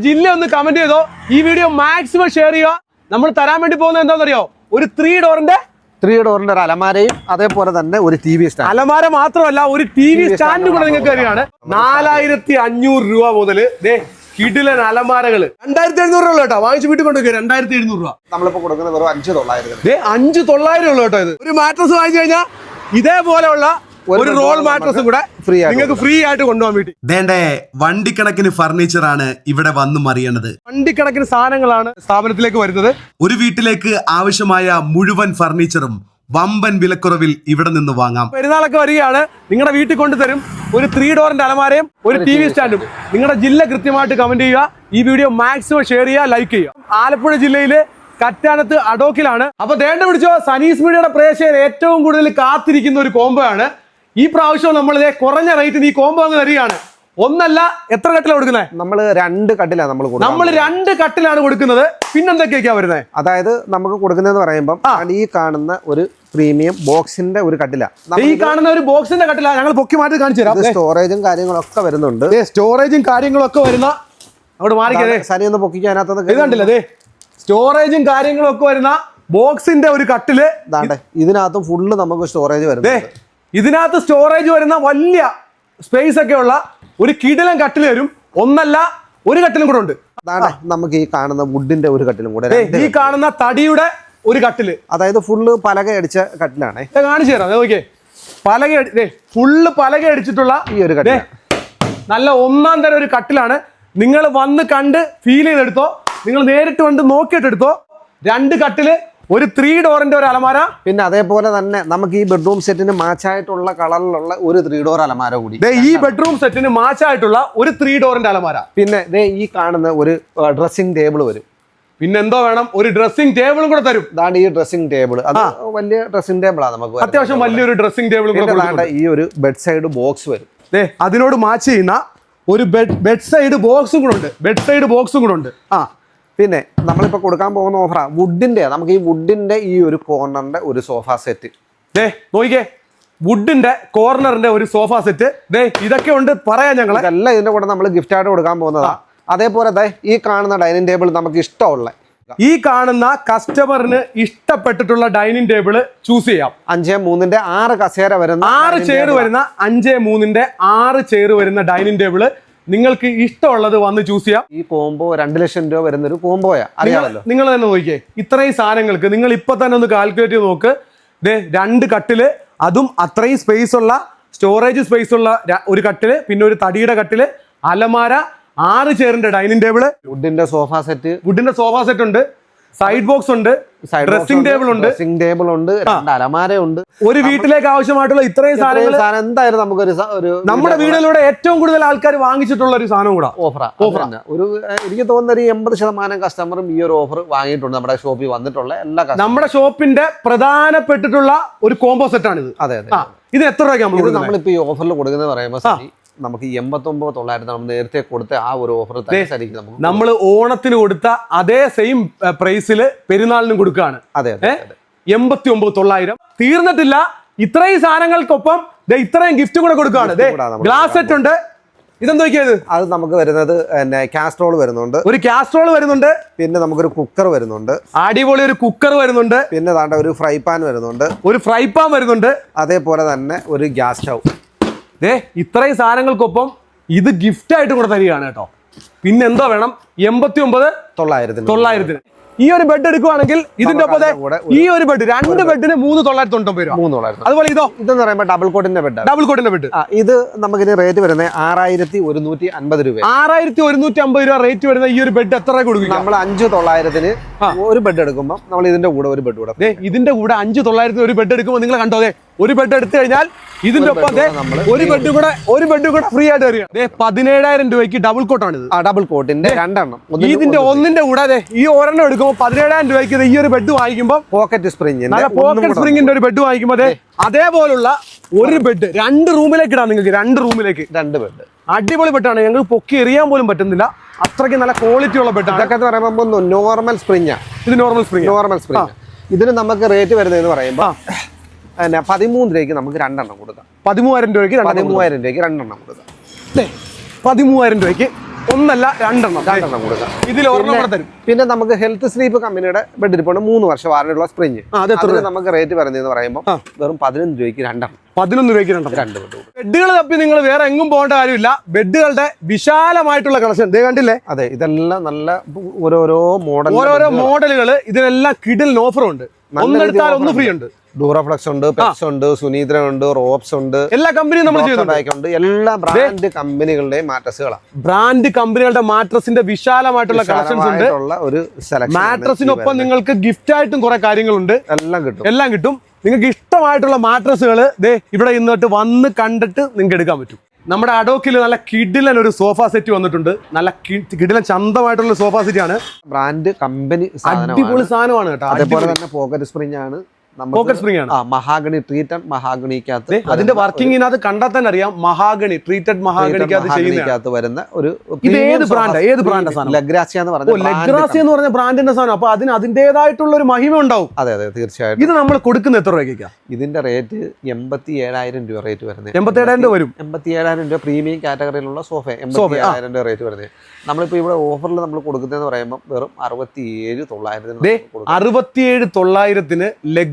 ജില്ല ഒന്ന് കമന്റ് ചെയ്തോ. ഈ വീഡിയോ മാക്സിമം ഷെയർ ചെയ്യുക. നമ്മൾ തരാൻ വേണ്ടി പോകുന്നത് എന്താണെന്നറിയോ? ഒരു 3 ഡോറിന്റെ ഒരു അലമാരയും അതേപോലെ തന്നെ ഒരു ടി വി സ്റ്റാൻഡ്. അലമാര മാത്രമല്ല, ഒരു ടി വി സ്റ്റാൻഡ് കൂടെ നിങ്ങൾക്ക് അറിയാണ്. 4500 രൂപ മുതൽ കിടിലൻ അലമാരകള് 2700 രൂപ കേട്ടോ. വാങ്ങിച്ച് വീട്ടിൽ കൊണ്ടുപോയി 2700 രൂപ. നമ്മളിപ്പോ കൊടുക്കുന്നത് വെറും 5900. 5900 ഉള്ളു കേട്ടോ. ഇത് ഒരു മാട്രസ് വാങ്ങിച്ചു കഴിഞ്ഞാൽ ഇതേപോലെയുള്ള ഒരു റോൾ മാട്രസും കൂടെ നിങ്ങൾക്ക് ഫ്രീ ആയിട്ട് കൊണ്ടുപോകാൻ വേണ്ടി. വണ്ടിക്കണക്കിന് ഫർണിച്ചർ ആണ് ഇവിടെ വന്നു മറിയണത്. വണ്ടിക്കണക്കിന് സാധനങ്ങളാണ് സ്ഥാപനത്തിലേക്ക് വരുന്നത്. ഒരു വീട്ടിലേക്ക് ആവശ്യമായ മുഴുവൻ ഫർണിച്ചറും വമ്പൻ വിലക്കുറവിൽ ഇവിടെ നിന്ന് വാങ്ങാം. പെരുന്നാളൊക്കെ വരികയാണ്, നിങ്ങളുടെ വീട്ടിൽ കൊണ്ടുതരും. ഒരു 3 ഡോറിന്റെ അലമാരയും ഒരു ടി വി സ്റ്റാൻഡും. നിങ്ങളുടെ ജില്ല കൃത്യമായിട്ട് കമന്റ് ചെയ്യുക. ഈ വീഡിയോ മാക്സിമം ഷെയർ ചെയ്യുക, ലൈക്ക് ചെയ്യുക. ആലപ്പുഴ ജില്ലയിലെ കറ്റാനത്ത് അടോക്കിലാണ്. അപ്പൊ ദേണ്ട പിടിച്ചോ, സനീസ് മീഡിയയുടെ പ്രേക്ഷകർ ഏറ്റവും കൂടുതൽ കാത്തിരിക്കുന്ന ഒരു കോംബോ ആണ്. ഈ പ്രാവശ്യം നമ്മൾ കുറഞ്ഞ റേറ്റിന് ഈ കോംബോ അങ്ങ് തരികയാണ്. ഒന്നല്ല, എത്ര കട്ടിലാണ് കൊടുക്കുന്നത്? നമ്മൾ 2 കട്ടിലാണ് നമ്മൾ 2 കട്ടിലാണ് കൊടുക്കുന്നത്. പിന്നെന്തൊക്കെയാ വരുന്നത്? അതായത് നമുക്ക് കൊടുക്കുന്നതെന്ന് പറയുമ്പോൾ ഈ കാണുന്ന ഒരു പ്രീമിയം ബോക്സിന്റെ ഒരു കട്ടില. ഈ കാണുന്ന ഒരു ബോക്സിന്റെ കട്ടില ഞങ്ങൾ പൊക്കി മാറ്റി കാണിച്ചു തരാം. സ്റ്റോറേജും കാര്യങ്ങളൊക്കെ വരുന്നുണ്ട്. സ്റ്റോറേജും കാര്യങ്ങളൊക്കെ വരുന്ന അവിടെ മാറിക്കേ സനി ഒന്ന് പൊക്കിക്കാനകത്ത് കണ്ടില്ല. സ്റ്റോറേജും കാര്യങ്ങളൊക്കെ വരുന്ന ബോക്സിന്റെ ഒരു കട്ടില്. ഇതിനകത്ത് ഫുള്ള് നമുക്ക് സ്റ്റോറേജ് വരുന്നത്. ഇതിനകത്ത് സ്റ്റോറേജ് വരുന്ന വലിയ സ്പേസ് ഒക്കെ ഉള്ള ഒരു കിടിലൻ കട്ടിൽ വരും. ഒന്നല്ല, ഒരു കട്ടിലും കൂടെ ഉണ്ട്. നമുക്ക് ഈ കാണുന്ന വുഡിന്റെ ഒരു കട്ടിലും കൂടെ, ഈ കാണുന്ന തടിയുടെ ഒരു കട്ടില്, അതായത് ഫുള്ള് പലക അടിച്ച കട്ടിലാണ്. കാണിച്ചു തരാം. ഓക്കെ, ഫുള്ള് പലക അടിച്ചിട്ടുള്ള ഈ ഒരു കട്ടിൽ നല്ല ഒന്നാം തരം ഒരു കട്ടിലാണ്. നിങ്ങൾ വന്ന് കണ്ട് ഫീൽ ചെയ്തെടുത്തോ, നിങ്ങൾ നേരിട്ട് വന്ന് നോക്കിയിട്ടെടുത്തോ. 2 കട്ടില്, ഒരു 3 ഡോറിന്റെ ഒരു അലമാര, പിന്നെ അതേപോലെ തന്നെ നമുക്ക് ഈ ബെഡ്റൂം സെറ്റിന് മാച്ചായിട്ടുള്ള കളറിലുള്ള ഒരു 3 ഡോർ അലമാര കൂടി. ഈ ബെഡ്റൂം സെറ്റിന് മാച്ചായിട്ടുള്ള ഒരു 3 ഡോറിന്റെ അലമാര. പിന്നെ ഈ കാണുന്ന ഒരു ഡ്രസ്സിംഗ് ടേബിൾ വരും. പിന്നെ എന്തോ വേണം, ഒരു ഡ്രസ്സിംഗ് ടേബിളും കൂടെ തരും. അതാണ് ഈ ഡ്രസ്സിംഗ് ടേബിൾ. അത് വലിയ ഡ്രസ്സിംഗ് ടേബിളാണ് നമുക്ക്. അത്യാവശ്യം വലിയൊരു ഡ്രസ്സിംഗ് ടേബിളും കൂടെ. ഈ ഒരു ബെഡ് സൈഡ് ബോക്സ് വരും. അതിനോട് മാച്ച് ചെയ്യുന്ന ഒരു ബെഡ് സൈഡ് ബോക്സും കൂടെ ഉണ്ട്. പിന്നെ നമ്മളിപ്പോ കൊടുക്കാൻ പോകുന്ന ഓഫറാ വുഡിന്റെ. നമുക്ക് ഈ വുഡിന്റെ ഈ ഒരു കോർണറിന്റെ ഒരു സോഫ സെറ്റ്. നോക്കിക്കേ, വുഡിന്റെ കോർണറിന്റെ ഒരു സോഫ സെറ്റ്. ഇതൊക്കെ ഉണ്ട് പറയാം ഞങ്ങൾ. എല്ലാം ഇതിന്റെ കൂടെ നമ്മൾ ഗിഫ്റ്റ് ആയിട്ട് കൊടുക്കാൻ പോകുന്നതാ. അതേപോലെ ഈ കാണുന്ന ഡൈനിങ് ടേബിൾ നമുക്ക് ഇഷ്ടമുള്ള, ഈ കാണുന്ന കസ്റ്റമറിന് ഇഷ്ടപ്പെട്ടിട്ടുള്ള ഡൈനിങ് ടേബിൾ ചൂസ് ചെയ്യാം. 5x3 6 കസേര വരുന്ന 6 ചെയർ വരുന്ന 5x3 6 ചെയർ വരുന്ന ഡൈനിങ് ടേബിൾ നിങ്ങൾക്ക് ഇഷ്ടമുള്ളത് വന്ന് ചൂസ് ചെയ്യാം. ഈ കോംബോ 2 ലക്ഷം രൂപ വരുന്ന ഒരു കോംബോയാ. അറിയാമല്ലോ. നിങ്ങൾ തന്നെ നോക്കിയേ, ഇത്രയും സാധനങ്ങൾക്ക് നിങ്ങൾ ഇപ്പൊ തന്നെ ഒന്ന് കാൽക്കുലേറ്റ് ചെയ്ത് നോക്ക്. 2 കട്ടില്, അതും അത്രയും സ്പേസ് ഉള്ള, സ്റ്റോറേജ് സ്പേസ് ഉള്ള ഒരു കട്ടില്, പിന്നെ ഒരു തടിയുടെ കട്ടില്, അലമാര, 6 ചെയറിന്റെ ഡൈനിങ് ടേബിള്, വുഡിന്റെ സോഫ സെറ്റ് ഉണ്ട്, സൈഡ് ബോക്സ് ഉണ്ട്, ഡ്രസ്സിംഗ് ടേബിൾ ഉണ്ട്, 2 അലമാരയുണ്ട്. ഒരു വീട്ടിലേക്ക് ആവശ്യമായിട്ടുള്ള ഇത്രയും സാധനങ്ങൾ എന്തായാലും നമുക്കൊരു നമ്മുടെ വീടിലൂടെ ഏറ്റവും കൂടുതൽ ആൾക്കാർ വാങ്ങിച്ചിട്ടുള്ള ഒരു സാധനം കൂടെ ഓഫർ. ഒരു എനിക്ക് തോന്നുന്ന ഒരു 80% കസ്റ്റമറും ഈ ഒരു ഓഫർ വാങ്ങിയിട്ടുണ്ട്. നമ്മുടെ ഷോപ്പിൽ വന്നിട്ടുള്ള എല്ലാ നമ്മുടെ ഷോപ്പിന്റെ പ്രധാനപ്പെട്ടിട്ടുള്ള ഒരു കോംബോ സെറ്റ് ആണ് ഇത്. അതെ. ഇത് എത്ര രൂപയ്ക്ക് നമ്മളിപ്പോ ഈ ഓഫറിൽ കൊടുക്കുന്നത് പറയുമ്പോൾ നമുക്ക് 89,900 നമ്മൾ നേരത്തെ കൊടുത്ത ആ ഒരു ഓഫർ നമ്മൾ ഓണത്തിന് കൊടുത്ത അതേ സെയിം പ്രൈസിൽ പെരുന്നാളിനും കൊടുക്കുകയാണ്. അതെ. 89,900 തീർന്നിട്ടില്ല. ഇത്രയും സാധനങ്ങൾക്കൊപ്പം ഇത്രയും ഗിഫ്റ്റ് കൂടെ കൊടുക്കുകയാണ്. ഗ്ലാസ് സെറ്റ് ഉണ്ട്. ഇതെന്തൊക്കെയത്? അത് നമുക്ക് വരുന്നത് കാസ്ട്രോൾ വരുന്നുണ്ട്, ഒരു കാസ്ട്രോൾ വരുന്നുണ്ട്, പിന്നെ നമുക്കൊരു കുക്കർ വരുന്നുണ്ട്, അടിപൊളി ഒരു കുക്കർ വരുന്നുണ്ട്, പിന്നെ ഒരു ഫ്രൈ പാൻ വരുന്നുണ്ട്, അതേപോലെ തന്നെ ഒരു ഗ്യാസ് സ്റ്റൗ. ഇത്രയും സാധനങ്ങൾക്കൊപ്പം ഇത് ഗിഫ്റ്റ് ആയിട്ട് കൂടെ തരികയാണ് കേട്ടോ. പിന്നെ എന്തോ വേണം? 89,900. ഈ ഒരു ബെഡ് എടുക്കുവാണെങ്കിൽ ഇതിന്റെ ഒപ്പം ഈ ഒരു ബെഡ് 2 ബെഡിന് 3,990 രൂപ. അതുപോലെ ഇതെന്ന് പറയുമ്പോൾ ഡബിൾ കോട്ടിന്റെ ബെഡ്. ഇത് നമുക്ക് റേറ്റ് വരുന്നത് 6,150 രൂപ. 6,150 രൂപ റേറ്റ് വരുന്ന ഈ ഒരു ബെഡ് എത്ര കൊടുക്കും? നമ്മൾ 5,900 ഒരു ബെഡ് എടുക്കുമ്പോൾ നമ്മൾ ഇതിന്റെ കൂടെ ഒരു ബെഡ് കൂടെ ഇതിന്റെ കൂടെ 5,900 ഒരു ബെഡ് എടുക്കുമ്പോൾ നിങ്ങൾ കണ്ടോ, ഒരു ബെഡ് എടുത്തു കഴിഞ്ഞാൽ ഇതിന്റെ ഒപ്പം ഒരു ബെഡ് കൂടെ ഫ്രീ ആയിട്ട് വരിക. 17,000 രൂപയ്ക്ക് ഡബിൾ കോട്ടാണ് ഇത്. ഡബിൾ കോട്ടിന്റെ 2 എണ്ണം. ഇതിന്റെ ഒന്നിന്റെ കൂടെ ഈ ഒരെണ്ണം എടുക്കുമ്പോൾ 17,000 രൂപയ്ക്ക് ഈ ഒരു ബെഡ് വാങ്ങിക്കുമ്പോൾ പോക്കറ്റ് സ്പ്രിങ്ങിന്റെ ഒരു ബെഡ് വാങ്ങിക്കുമ്പോൾ അതേപോലുള്ള ഒരു ബെഡ് 2 റൂമിലേക്ക് ഇടാം. നിങ്ങൾക്ക് 2 റൂമിലേക്ക് 2 ബെഡ്. അടിപൊളി ബെഡാണ്. ഞങ്ങൾ പൊക്കി എറിയാൻ പോലും പറ്റുന്നില്ല, അത്രയ്ക്ക് നല്ല ക്വാളിറ്റി ഉള്ള ബെഡാണ്. ഇതൊക്കെ പറയുമ്പോൾ നോർമൽ സ്പ്രിങ്. ഇത് നോർമൽ സ്പ്രിങ്. ഇതിന് നമുക്ക് റേറ്റ് വരുന്നതെന്ന് പറയുമ്പോൾ 13 രൂപയ്ക്ക് നമുക്ക് 2 എണ്ണം കൊടുക്കാം. 13,000 രൂപയ്ക്ക് 2 എണ്ണം കൊടുക്കാം. 13,000 രൂപയ്ക്ക് ഒന്നല്ല രണ്ടെണ്ണം കൊടുക്കാം. ഇതിൽ ഒരെണ്ണം കൂടെ തരും. പിന്നെ നമുക്ക് ഹെൽത്ത് സ്ലീപ്പ് കമ്പനിയുടെ ബെഡ് ഇരിപ്പുണ്ട് 3 വർഷം വാറണ്ടിയുള്ള സ്പ്രിങ്. അതിന് നമുക്ക് റേറ്റ് പറയുന്നതെന്ന് പറയുമ്പോൾ വെറും 11 രൂപയ്ക്ക് 2 11 രൂപയ്ക്ക് 2 ബെഡ്. ബെഡുകൾ തപ്പി നിങ്ങൾ വേറെ എങ്ങും പോകേണ്ട കാര്യമില്ല. ബെഡുകളുടെ വിശാലമായിട്ടുള്ള കളക്ഷൻ ദേ കണ്ടില്ലേ? അതെ, ഇതെല്ലാം നല്ല ഓരോരോ മോഡലുകൾ. ഇതിനെല്ലാം കിഡിൽ ഓഫറും ഉണ്ട്. ഒന്നെടുത്താൽ ഒന്ന് ഫ്രീ ഉണ്ട്. ഡൂറഫ്ലക്സ് ഉണ്ട്, പെപ്സ് ഉണ്ട്, സുനീന്ദ്ര ഉണ്ട്, റോപ്സ് ഉണ്ട്, എല്ലാ കമ്പനിയും നമ്മൾ ചെയ്യുന്നുണ്ട്. എല്ലാ ബ്രാൻഡ് കമ്പനികളുടെയും മാട്രസുകളാണ്. ബ്രാൻഡ് കമ്പനികളുടെ മാട്രസിന്റെ വിശാലമായിട്ടുള്ള കളക്ഷൻസ് ഉണ്ട്. ഒരു മാട്രസിനൊപ്പം നിങ്ങൾക്ക് ഗിഫ്റ്റ് ആയിട്ടും കുറെ കാര്യങ്ങളുണ്ട്. എല്ലാം കിട്ടും. നിങ്ങൾക്ക് ഇഷ്ടമായിട്ടുള്ള മാട്രസുകൾ ദേ ഇവിടെ ഇന്നിട്ട് വന്ന് കണ്ടിട്ട് നിങ്ങൾക്ക് എടുക്കാൻ പറ്റും. നമ്മുടെ അഡോക്കിൽ നല്ല കിഡിലൻ ഒരു സോഫ സെറ്റ് വന്നിട്ടുണ്ട്. നല്ല കിഡിലൻ ചന്തമായിട്ടുള്ള സോഫ സെറ്റ് ആണ്. ബ്രാൻഡ് കമ്പനി അടിപൊളി സാധനമാണ് കേട്ടോ. അതേപോലെ തന്നെ പോക്കറ്റ് സ്പ്രിംഗ് ആണ്. മഹാഗണി ട്രീറ്റഡ് മഹാഗണിക്കകത്ത് അതിന്റെ വർക്കിങ്ങിനകത്ത് കണ്ടാൽ തന്നെ അറിയാം. മഹാഗണി ട്രീറ്റഡ് മഹാഗണിക്കകത്ത് വരുന്ന ഒരു ഏത് ബ്രാൻഡ് സാധനം? ലഗ്രാസിയ എന്ന് പറഞ്ഞ ബ്രാൻഡിന്റെ സാധനം. അപ്പൊ അതിന് അതിന്റേതായിട്ടുള്ള ഒരു മഹിമ ഉണ്ടാവും. അതെ തീർച്ചയായിട്ടും. ഇത് നമ്മൾ കൊടുക്കുന്ന എത്ര രൂപയ്ക്കാണ്? ഇതിന്റെ റേറ്റ് 87,000 രൂപ റേറ്റ് വരുന്നത്. 87,000 രൂപ വരും. 87,000 രൂപ പ്രീമിയം കാറ്റഗറിയിലുള്ള സോഫ 87,000 രൂപ റേറ്റ് വരുന്നത്. നമ്മളിപ്പോ ഇവിടെ ഓഫറിൽ നമ്മൾ കൊടുക്കുന്നതെന്ന് പറയുമ്പോൾ വെറും 67,900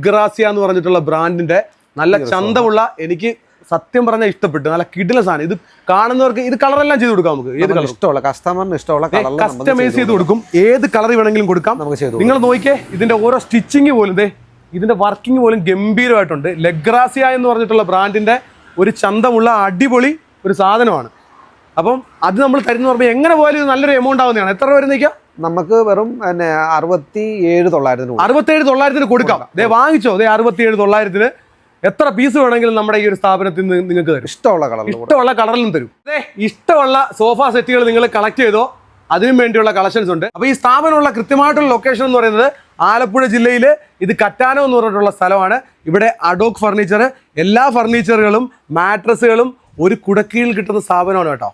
ലഗ്രാസിയ എന്ന് പറഞ്ഞിട്ടുള്ള ബ്രാൻഡിന്റെ നല്ല ചന്തമുള്ള, എനിക്ക് സത്യം പറഞ്ഞാൽ ഇഷ്ടപ്പെട്ടു. നല്ല കിടിലൻ സാധനം. ഇത് കാണുന്നവർക്ക് ഇത് കളറെല്ലാം ചെയ്ത് കൊടുക്കാം. നമുക്ക് ഏത് കളർ ഇഷ്ടമുള്ള കസ്റ്റമറിന് ഇഷ്ടമുള്ള കസ്റ്റമൈസ് ചെയ്ത് കൊടുക്കും. ഏത് കളർ വേണമെങ്കിലും കൊടുക്കാം. നിങ്ങൾ നോക്കിയേ, ഇതിന്റെ ഓരോ സ്റ്റിച്ചിങ് പോലും ഇതിന്റെ വർക്കിംഗ് പോലും ഗംഭീരമായിട്ടുണ്ട്. ലഗ്രാസിയ എന്ന് പറഞ്ഞിട്ടുള്ള ബ്രാൻഡിന്റെ ഒരു ചന്തമുള്ള അടിപൊളി ഒരു സാധനമാണ്. അപ്പം അത് നമ്മൾ തരുന്ന പറയുമ്പോൾ എങ്ങനെ പോയാലും ഇത് നല്ലൊരു എമൗണ്ട് ആവുന്നതാണ്. എത്ര വരുന്നേക്കാം? നമുക്ക് വെറും 67,900 കൊടുക്കാം. വാങ്ങിച്ചോ 67,900 എത്ര പീസ് വേണമെങ്കിലും നമ്മുടെ ഈ ഒരു സ്ഥാപനത്തിൽ നിന്ന് നിങ്ങൾക്ക് തരും. ഇഷ്ടമുള്ള കളറിലും തരും. ഇഷ്ടമുള്ള സോഫ സെറ്റുകൾ നിങ്ങൾ കളക്ട് ചെയ്തോ, അതിനും വേണ്ടിയുള്ള കളക്ഷൻസ് ഉണ്ട്. അപ്പോൾ ഈ സ്ഥാപനമുള്ള കൃത്യമായിട്ടുള്ള ലൊക്കേഷൻ എന്ന് പറയുന്നത് ആലപ്പുഴ ജില്ലയിൽ ഇത് കറ്റാനം എന്ന് പറഞ്ഞിട്ടുള്ള സ്ഥലമാണ്. ഇവിടെ അഡോക്ക് ഫർണിച്ചർ, എല്ലാ ഫർണിച്ചറുകളും മാട്രസുകളും ഒരു കുടക്കീഴിൽ കിട്ടുന്ന സ്ഥാപനമാണ് കേട്ടോ.